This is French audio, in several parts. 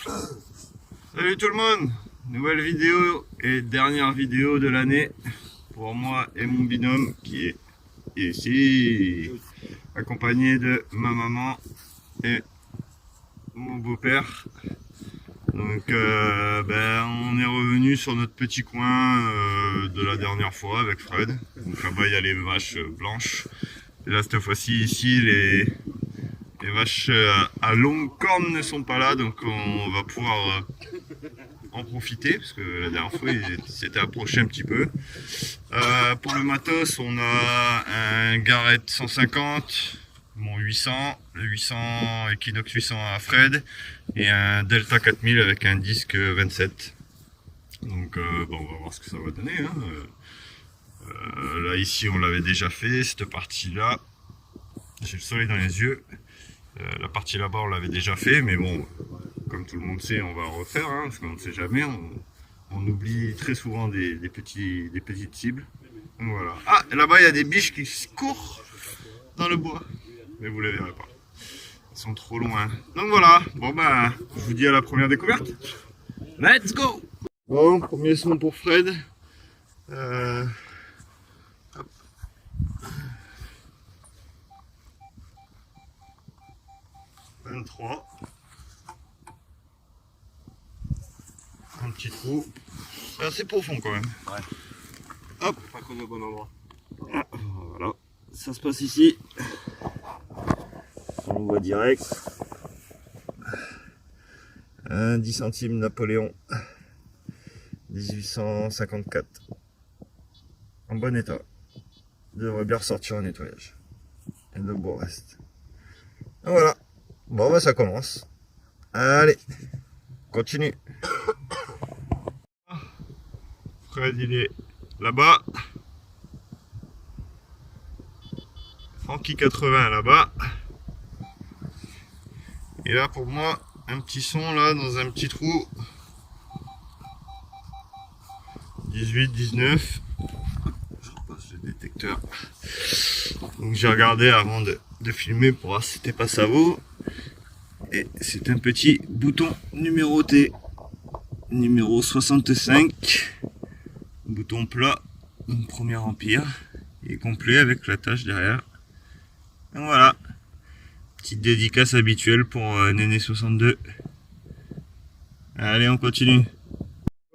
Salut tout le monde, nouvelle vidéo et dernière vidéo de l'année pour moi et mon binôme qui est ici, accompagné de ma maman et mon beau-père. Donc on est revenu sur notre petit coin de la dernière fois avec Fred. Donc là-bas il y a les vaches blanches. Et là cette fois-ci ici les vaches à longues cornes ne sont pas là, donc on va pouvoir en profiter parce que la dernière fois ils s'étaient approchés un petit peu. Pour le matos, on a un Garrett 150, mon 800, le 800 Equinox 800 à Fred et un Delta 4000 avec un disque 27. Donc on va voir ce que ça va donner. Là ici on l'avait déjà fait, cette partie là, j'ai le soleil dans les yeux. La partie là-bas on l'avait déjà fait, mais bon, comme tout le monde sait, on va refaire, parce qu'on ne sait jamais, on oublie très souvent des petites cibles. Donc voilà. Ah, là-bas il y a des biches qui courent dans le bois, mais vous les verrez pas, ils sont trop loin. Donc voilà, bon je vous dis à la première découverte. Let's go. Bon, premier son pour Fred. Hop. 23. Un petit trou. C'est assez profond quand même. Ouais. Hop. Pas qu'on est au bon endroit. Ah, voilà. Ça se passe ici. On le voit direct. Un 10 centimes Napoléon. 1854. En bon état. Devrait bien ressortir en nettoyage. Et le beau reste. Et voilà. Bon ça commence. Allez. Continue. Fred il est là-bas. Francky 80 là-bas. Et là pour moi, un petit son là dans un petit trou. 18, 19. Je repasse le détecteur. Donc j'ai regardé avant de filmer pour voir si c'était pas Savo. Et c'est un petit bouton numéroté. Numéro 65. Bouton plat. Premier empire. Il est complet avec la tâche derrière. Et voilà. Petite dédicace habituelle pour Néné 62. Allez, on continue.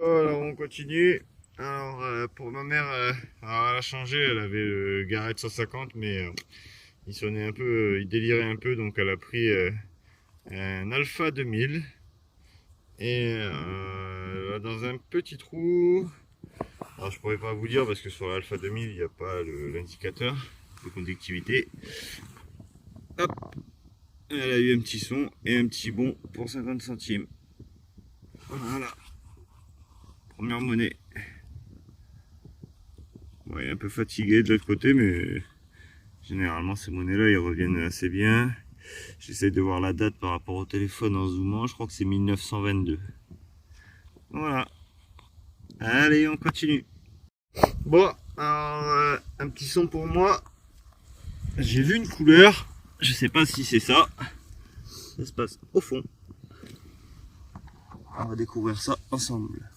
Alors on continue. Alors pour ma mère, alors elle a changé, elle avait le Garrett 150 mais il sonnait un peu, il délirait un peu, donc elle a pris un Alpha 2000 et dans un petit trou. Alors je pourrais pas vous dire parce que sur l'Alpha 2000 il n'y a pas l'indicateur de conductivité. Hop, elle a eu un petit son et un petit bon pour 50 centimes. Voilà, première monnaie. Bon, il est un peu fatigué de l'autre côté, mais généralement ces monnaies-là, ils reviennent assez bien. J'essaie de voir la date par rapport au téléphone en zoomant. Je crois que c'est 1922. Voilà. Allez, on continue. Bon, alors un petit son pour moi. J'ai vu une couleur. Je sais pas si c'est ça. Ça se passe au fond. On va découvrir ça ensemble.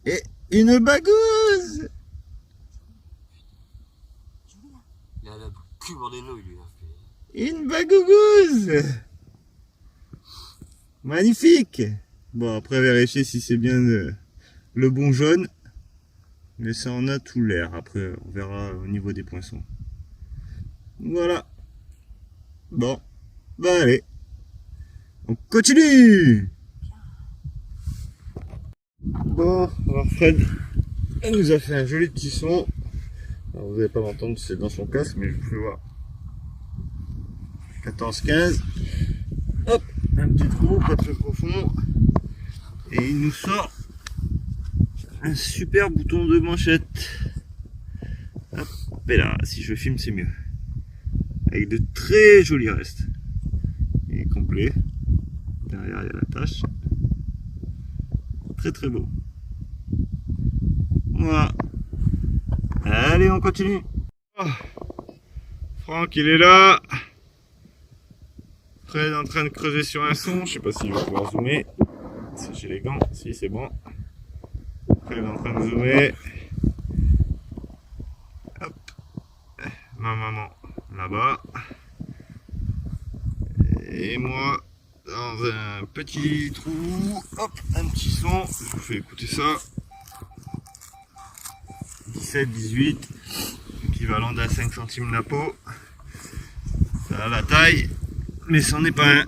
Et une bagouze. Il a la cul bord des nouilles, lui. Une bagougouse. Magnifique. Bon, après vérifier si c'est bien le bon jaune. Mais ça en a tout l'air. Après, on verra au niveau des poinçons. Voilà. Bon. Allez. On continue. Bon, alors Fred, elle nous a fait un joli petit son. Alors vous n'allez pas m'entendre, c'est dans son casque, mais je vous fais voir. 14-15. Hop, un petit trou, pas très profond. Et il nous sort un super bouton de manchette. Hop, et là, si je filme, c'est mieux. Avec de très jolis restes. Il est complet. Derrière, il y a la tâche. Très beau. Voilà. Allez, on continue. Oh, Franck, il est là. Fred est en train de creuser sur un son, je sais pas si je vais pouvoir zoomer. Si j'ai les gants, si c'est bon. Fred est en train de zoomer. Hop. Ma maman là-bas. Et moi dans un petit trou. Hop, un petit son. Je vous fais écouter ça. 17, 18. Équivalent d'un 5 centimes la peau. Ça a la taille. Mais c'en est pas un.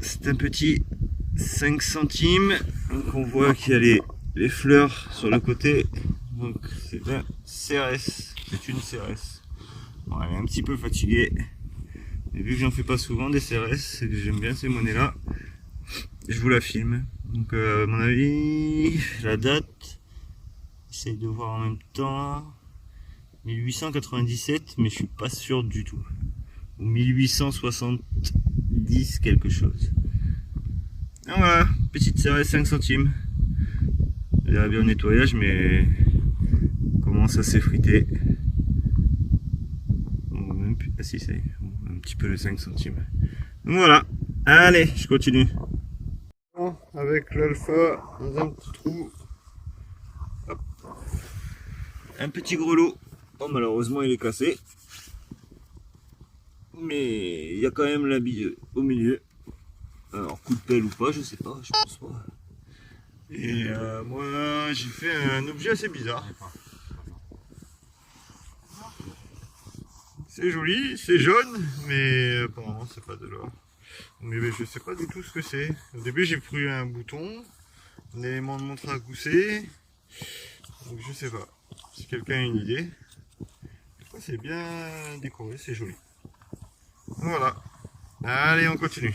C'est un petit 5 centimes. Donc on voit qu'il y a les fleurs sur le côté. Donc c'est un CRS. C'est une CRS. Bon, elle est un petit peu fatiguée. Et vu que j'en fais pas souvent des CRS, c'est que j'aime bien ces monnaies-là. Je vous la filme. Donc à mon avis, la date, j'essaye de voir en même temps. 1897, mais je suis pas sûr du tout. Ou 1870 quelque chose. Ah voilà, petite CRS 5 centimes. Elle est bien au nettoyage, mais commence à s'effriter. Ah si, ça y est, un petit peu le 5 centimes. Donc voilà, allez, je continue. Avec l'alpha dans un petit trou. Hop. Un petit grelot. Bon, malheureusement, il est cassé. Mais il y a quand même la bille au milieu. Alors, coup de pelle ou pas, je sais pas, je pense pas. Et moi, j'ai fait un objet assez bizarre. C'est joli, c'est jaune, mais apparemment c'est pas de l'or. Mais je sais pas du tout ce que c'est. Au début j'ai pris un bouton, un élément de montre à gousset. Donc je sais pas. Si quelqu'un a une idée. C'est bien décoré, c'est joli. Voilà. Allez, on continue.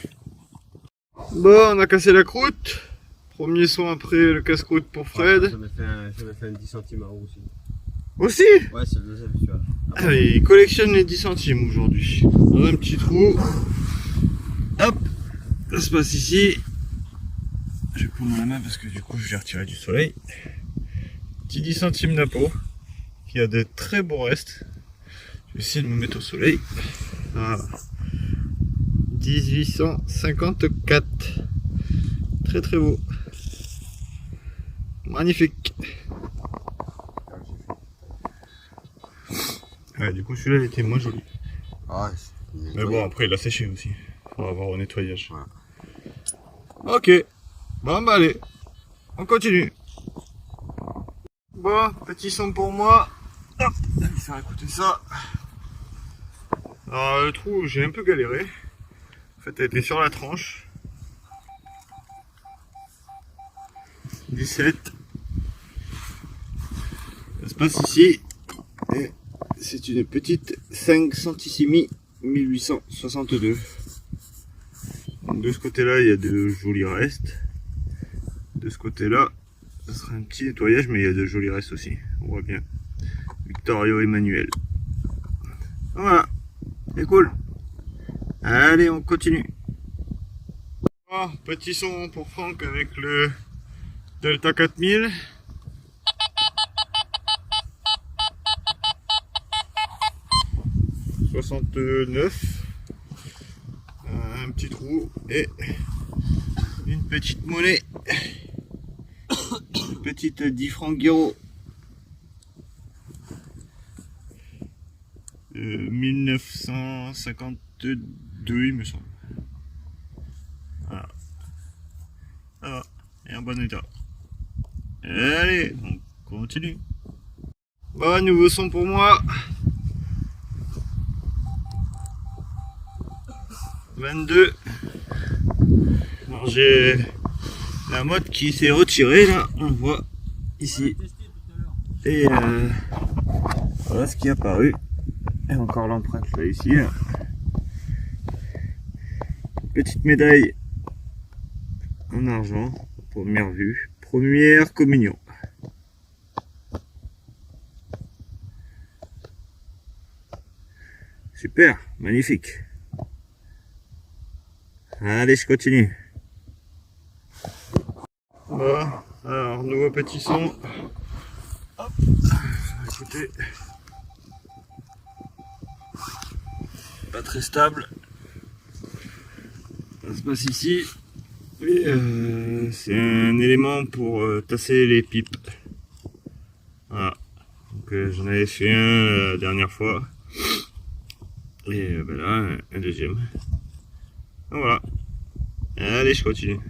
Bon, on a cassé la croûte. Premier son après le casse-croûte pour Fred. Ouais, j'avais fait un 10 centimes à euro aussi. Aussi? Ouais, c'est le deuxième celui-là. Allez, il collectionne les 10 centimes aujourd'hui. Dans un petit trou. Hop, ça se passe ici. Je vais prendre la main parce que du coup je l'ai retiré du soleil. Petit 10 centimes d'impôt qui a de très beaux restes. Je vais essayer de me mettre au soleil. Voilà. 1854. Très très beau. Magnifique. Ouais, du coup celui-là il était moins joli. Ah, mais bon, après il a séché aussi. On va voir au nettoyage. Ouais. Ok. Bon bah allez. On continue. Bon, petit son pour moi. Hop, je vais faire écouter ça. Alors le trou, j'ai un peu galéré. En fait, elle était sur la tranche. 17. Ça se passe ici. Et c'est une petite 5 centissimi 1862. Donc de ce côté-là, il y a de jolis restes. De ce côté-là, ça sera un petit nettoyage, mais il y a de jolis restes aussi. On voit bien. Victorio Emmanuel. Voilà. C'est cool. Allez, on continue. Oh, petit son pour Franck avec le Delta 4000. « 69. Un petit trou et une petite monnaie. Une petite 10 francs Guéraud. 1952, il me semble. Voilà. Ça va. Et en bon état. Allez, on continue. Bon, nouveau son pour moi. 22. Alors j'ai la mode qui s'est retirée là, on le voit ici. Et voilà ce qui est apparu. Et encore l'empreinte là ici. Là. Petite médaille en argent, première vue, première communion. Super, magnifique. Allez, je continue. Bon, alors, nouveau petit son. Hop, écoutez. Pas très stable. Ça se passe ici. Et c'est un élément pour tasser les pipes. Voilà. Donc j'en avais fait un la dernière fois. Et ben là, un deuxième. Donc, voilà. Allez, je continue.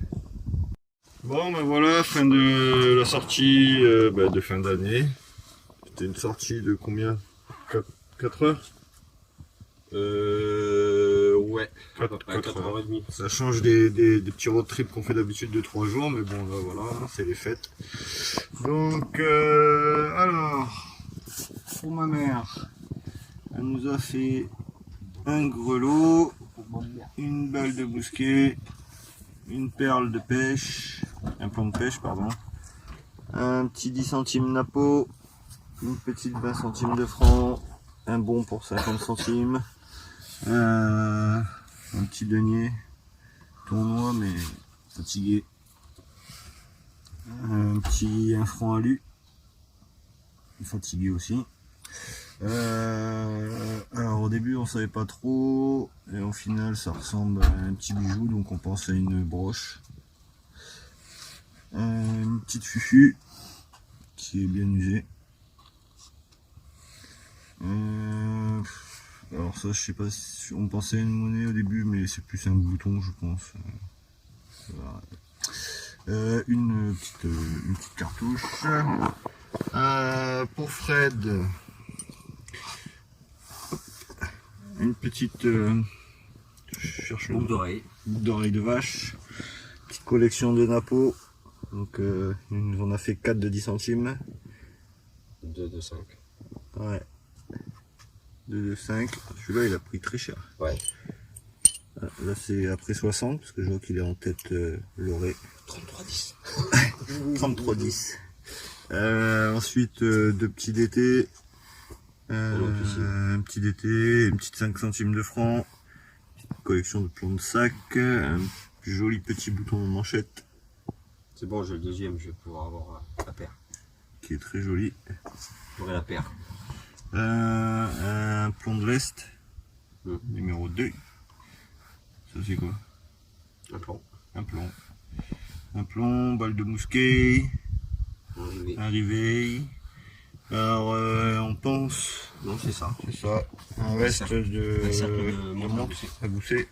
Bon, ben voilà, fin de la sortie de fin d'année. C'était une sortie de combien? 4 heures? Ouais. 4h30. Ça change des petits road trips qu'on fait d'habitude de 3 jours, mais bon, là, voilà, c'est les fêtes. Donc, alors, pour ma mère, elle nous a fait un grelot, une balle de mousquet, une perle de pêche, un plan de pêche, pardon, un petit 10 centimes napo, une petite 20 centimes de franc, un bon pour 50 centimes, un petit denier, tournoi mais fatigué, un franc alu, fatigué aussi. Alors au début on savait pas trop et au final ça ressemble à un petit bijou, donc on pense à une broche. Une petite fufu qui est bien usée. Alors ça je sais pas si on pensait à une monnaie au début, mais c'est plus un bouton je pense. Voilà. Une petite cartouche. Pour Fred, une petite je cherche le d'oreille. boucle d'oreille de vache, petite collection de nappos, donc il nous en a fait 4 de 10 centimes, 2 de 5. ouais, 2 de 5, celui-là il a pris très cher, Ouais. Là c'est après 60 parce que je vois qu'il est en tête loré. 33,10. 33,10. Ensuite deux petits DT, un petit DT, une petite 5 centimes de francs, collection de plomb de sac, un joli petit bouton de manchette. C'est bon, j'ai le deuxième, je vais pouvoir avoir la paire. Qui est très joli. J'aurai la paire. Un plomb de veste, numéro 2. Ça c'est quoi? Un plomb. Un plomb. Un plomb, balle de mousquet, un réveil. Alors on pense... Non, c'est ça. C'est ça. Un reste de montre à gousset.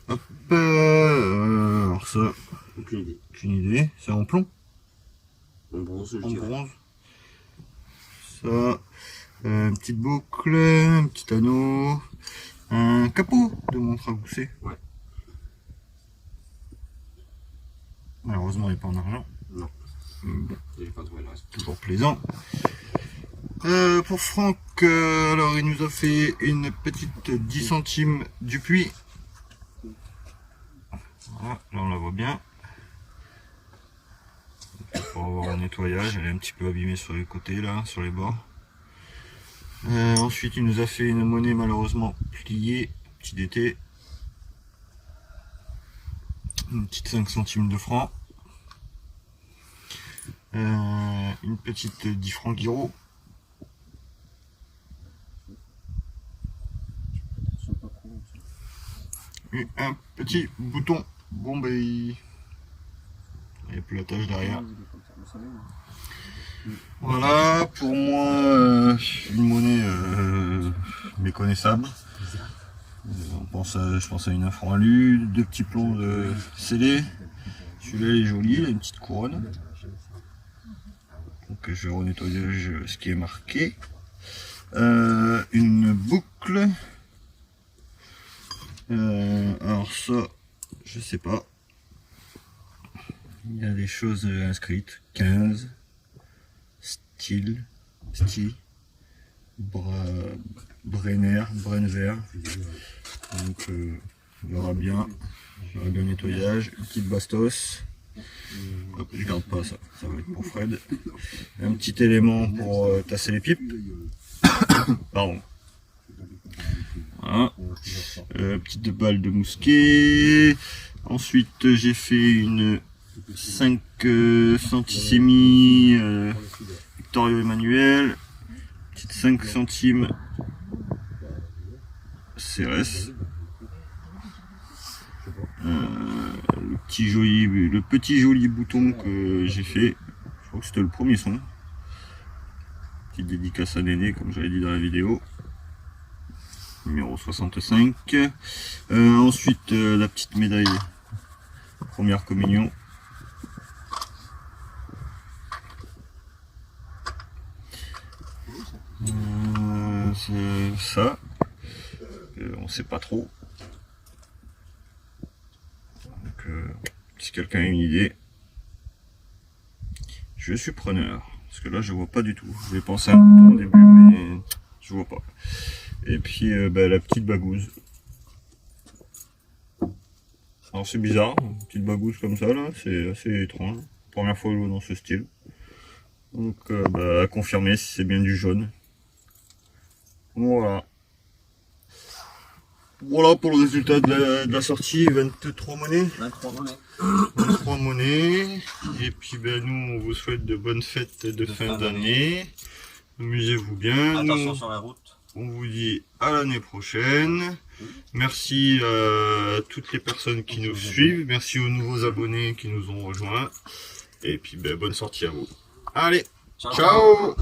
Hop, alors ça, Aucune idée. aucune idée. C'est en plomb? En bronze, je En dirais. bronze. Ça, une petite boucle, un petit anneau, un capot de montre à gousset. Ouais. Malheureusement, il n'est pas en argent. Non. Bon, J'ai pas trouvé le reste. toujours plaisant. Pour Franck, alors il nous a fait une petite 10 centimes du puits. Voilà, là on la voit bien. Pour avoir un nettoyage, elle est un petit peu abîmée sur les côtés là, sur les bords. Ensuite il nous a fait une monnaie malheureusement pliée, petit DT. Une petite 5 centimes de francs. Une petite 10 francs Guiraud. Et un petit bouton Bombay. Il n'y a plus la tâche derrière. Voilà, pour moi, une monnaie méconnaissable. Je pense à une 1 franc alu, 2 petits plombs de scellés. Celui-là il est joli, il a une petite couronne. Donc je renettoyage ce qui est marqué. Une boucle. Alors ça, je sais pas. Il y a des choses inscrites. 15. Style. Brenner. Donc on verra bien. J'aurai bien le nettoyage. Une petite bastos. Hop, je garde pas ça, ça va être pour Fred. Un petit élément pour tasser les pipes. Pardon. Voilà. Petite balle de mousquet. Ensuite j'ai fait une 5 centisémies Victorio Emmanuel. Petite 5 centimes CRS. le petit joli bouton que j'ai fait. Je crois que c'était le premier son. Petite dédicace à Néné, comme j'avais dit dans la vidéo. Numéro 65. Ensuite, la petite médaille. Première communion. C'est ça. On sait pas trop. Donc, si quelqu'un a une idée, je suis preneur. Parce que là, je vois pas du tout. J'ai pensé un bouton au début, mais je vois pas. Et puis, la petite bagouze. Alors, c'est bizarre, une petite bagouze comme ça, là, c'est assez étrange. Première fois que je vois dans ce style. Donc, à confirmer si c'est bien du jaune. Voilà. Voilà pour le résultat de la sortie, 23 monnaies. 23 monnaies. 23 monnaies. Et puis nous on vous souhaite de bonnes fêtes de fin d'année. Amusez-vous bien. Attention sur la route. On vous dit à l'année prochaine. Merci à toutes les personnes qui nous suivent. Merci aux nouveaux abonnés qui nous ont rejoints. Et puis bonne sortie à vous. Allez, ciao.